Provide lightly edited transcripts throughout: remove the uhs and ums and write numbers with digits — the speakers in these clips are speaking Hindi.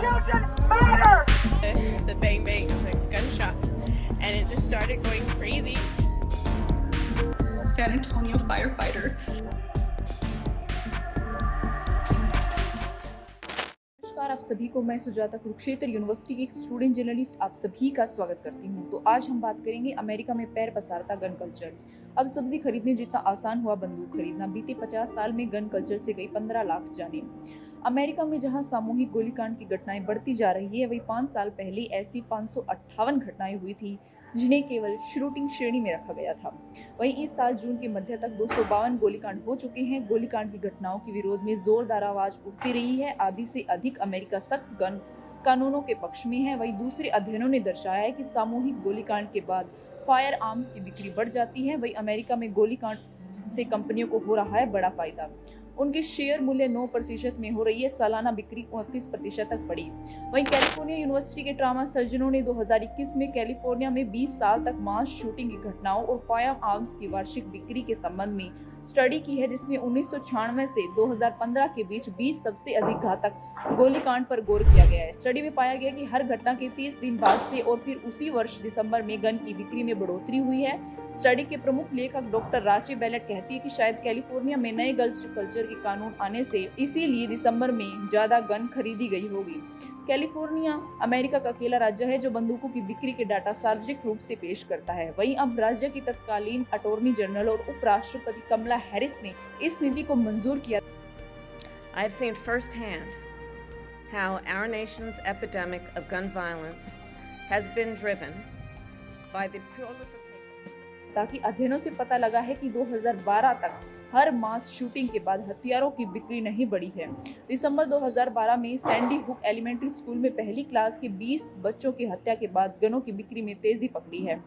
children matter! The bang bangs, the gunshots, and it just started going crazy. San Antonio firefighter. नमस्कार आप सभी को, मैं सुजाता कुरुक्षेत्र यूनिवर्सिटी की एक स्टूडेंट जर्नलिस्ट आप सभी का स्वागत करती हूं। तो आज हम बात करेंगे अमेरिका में पैर पसारता गन कल्चर। अब सब्जी खरीदने जितना आसान हुआ बंदूक खरीदना। बीते 50 साल में गन कल्चर से गई 15 लाख जानें। अमेरिका में जहां सामूहिक गोलीकांड की घटनाएं बढ़ती जा रही है, वहीं 5 साल पहले ऐसी 558 घटनाएं हुई थी जिन्हें केवल शूटिंग श्रेणी में रखा गया था। वहीं इस साल जून के मध्य तक 252 गोलीकांड हो चुके हैं। गोलीकांड की घटनाओं के विरोध में जोरदार आवाज उठती रही है। आधी से अधिक अमेरिका सख्त गन कानूनों के पक्ष में है। वहीं दूसरे अध्ययनों ने दर्शाया है कि सामूहिक गोलीकांड के बाद फायर आर्म्स की बिक्री बढ़ जाती है। वहीं अमेरिका में गोलीकांड से कंपनियों को हो रहा है बड़ा फायदा। उनके शेयर मूल्य 9% में हो रही है। सालाना बिक्री 29% तक बढ़ी। वहीं कैलिफोर्निया यूनिवर्सिटी के ट्रामा सर्जनों ने 2021 में कैलिफोर्निया में 20 साल तक मास शूटिंग की घटनाओं और फायर आर्म्स की वार्षिक बिक्री के संबंध में स्टडी की है, जिसमें 1996 से 2015 के बीच 20 सबसे अधिक घातक गोलीकांड पर गौर किया गया है। स्टडी में पाया गया कि हर घटना के 30 दिन बाद से और फिर उसी वर्ष दिसंबर में गन की बिक्री में बढ़ोतरी हुई है। स्टडी के प्रमुख लेखक डॉक्टर राचे बेलेट कहती है कि शायद कैलिफोर्निया में नए गन कल्चर के कानून आने से इसीलिए दिसंबर में ज्यादा गन खरीदी गई होगी। कैलिफोर्निया अमेरिका का अकेला राज्य है जो बंदूकों की बिक्री के डाटा सार्वजनिक रूप से पेश करता है। वहीं अब राज्य की तत्कालीन अटॉर्नी जनरल और उपराष्ट्रपति कमला हैरिस ने इस नीति को मंजूर किया। I have seen firsthand how our nation's epidemic of gun violence has been driven by the proliferation. ताकि अध्ययनों से पता लगा है कि 2012 तक हर मास शूटिंग के बाद हथियारों की बिक्री नहीं बढ़ी है। दिसंबर 2012 में सैंडी हुक एलिमेंट्री स्कूल में पहली क्लास के 20 बच्चों की हत्या के बाद गनों की बिक्री में तेजी पकड़ी है।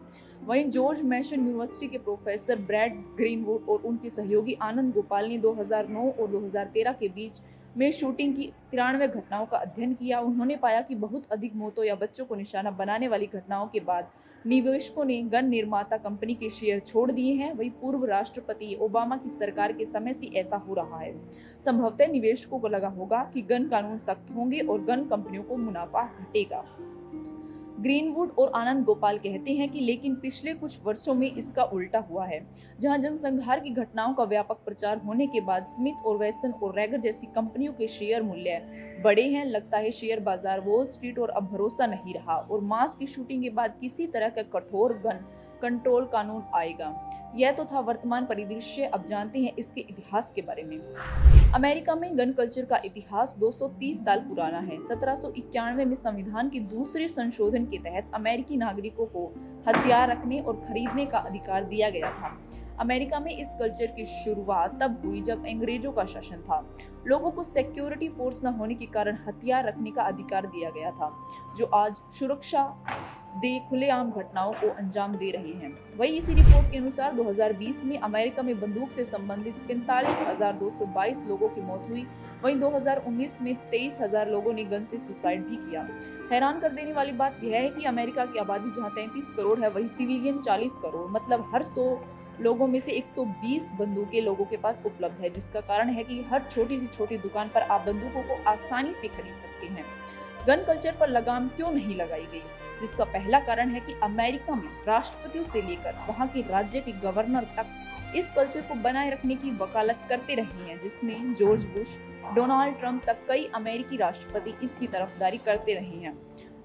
वहीं जॉर्ज मैशन यूनिवर्सिटी के प्रोफेसर ब्रैड ग्रीनवुड और उनके सहयोगी आनंद गोपाल ने 2009 और 2013 के बीच में शूटिंग की 93 घटनाओं का अध्ययन किया। उन्होंने पाया कि बहुत अधिक मौतों या बच्चों को निशाना बनाने वाली घटनाओं के बाद निवेशकों ने गन निर्माता कंपनी के शेयर छोड़ दिए हैं। वहीं पूर्व राष्ट्रपति ओबामा की सरकार के समय से ऐसा हो रहा है। संभवतः निवेशकों को लगा होगा कि गन कानून सख्त होंगे और गन कंपनियों को मुनाफा घटेगा। ग्रीनवुड और आनंद गोपाल कहते हैं कि लेकिन पिछले कुछ वर्षों में इसका उल्टा हुआ है। जहां जनसंहार की घटनाओं का व्यापक प्रचार होने के बाद स्मिथ और वेसन और रैगर जैसी कंपनियों के शेयर मूल्य बड़े हैं। लगता है शेयर बाजार वॉल स्ट्रीट और अब भरोसा नहीं रहा और मास की शूटिंग के बाद किसी तरह का कठोर गन कंट्रोल कानून आएगा। यह तो था वर्तमान परिदृश्य। अब जानते हैं इसके इतिहास के बारे में। अमेरिका में गन कल्चर का इतिहास 230 साल पुराना है। 1791 में संविधान के दूसरे संशोधन के तहत अमेरिकी नागरिकों को हथियार रखने और खरीदने का अधिकार दिया गया था। अमेरिका में इस कल्चर की शुरुआत तब हुई जब अंग्रेजों का शासन था। लोगों को सिक्योरिटी फोर्स न होने के कारण हथियार रखने का अधिकार दिया गया था, जो आज सुरक्षा दे खुलेआम घटनाओं को अंजाम दे रहे हैं। वही इसी रिपोर्ट के अनुसार 2020 में अमेरिका में बंदूक से संबंधित 45,222 लोगों की मौत हुई। वहीं 2019 में 23,000 लोगों ने गन से सुसाइड भी किया। हैरान कर देने वाली बात यह है कि अमेरिका की आबादी जहां 33 करोड़ है, वही सिविलियन 40 करोड़, मतलब हर 100 लोगों में से 120 बंदूकें लोगों के पास उपलब्ध है, जिसका कारण है कि हर छोटी से छोटी दुकान पर आप बंदूकों को आसानी से खरीद सकते हैं। गन कल्चर पर लगाम क्यों नहीं लगाई गई? जिसका पहला कारण है कि अमेरिका में राष्ट्रपतियों से लेकर वहां के राज्य के गवर्नर तक इस कल्चर को बनाए रखने की वकालत करते रहे हैं, जिसमें जॉर्ज बुश, डोनाल्ड ट्रंप तक कई अमेरिकी राष्ट्रपति इसकी तरफदारी करते रहे हैं।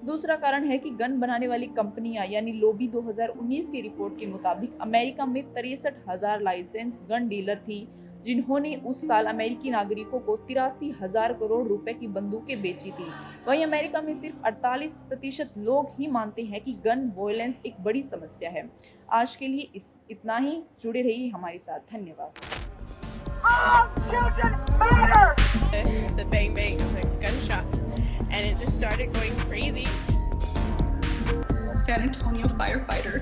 दूसरा कारण है कि गन बनाने वाली कंपनियां यानी लॉबी 2019 की रिपोर्ट के मुताबिक अमेरिका में 63,000 लाइसेंस गन डीलर थी, जिन्होंने उस साल अमेरिकी नागरिकों को 83,000 करोड़ रुपए की बंदूकें बेची थी। वहीं अमेरिका में सिर्फ 48% लोग ही मानते हैं कि गन वायलेंस एक बड़ी समस्या है। आज के लिए इतना ही। जुड़े रहिए हमारे साथ। धन्यवाद। All children matter! The bang bangs, the gunshots, and it just started going crazy. San Antonio firefighter.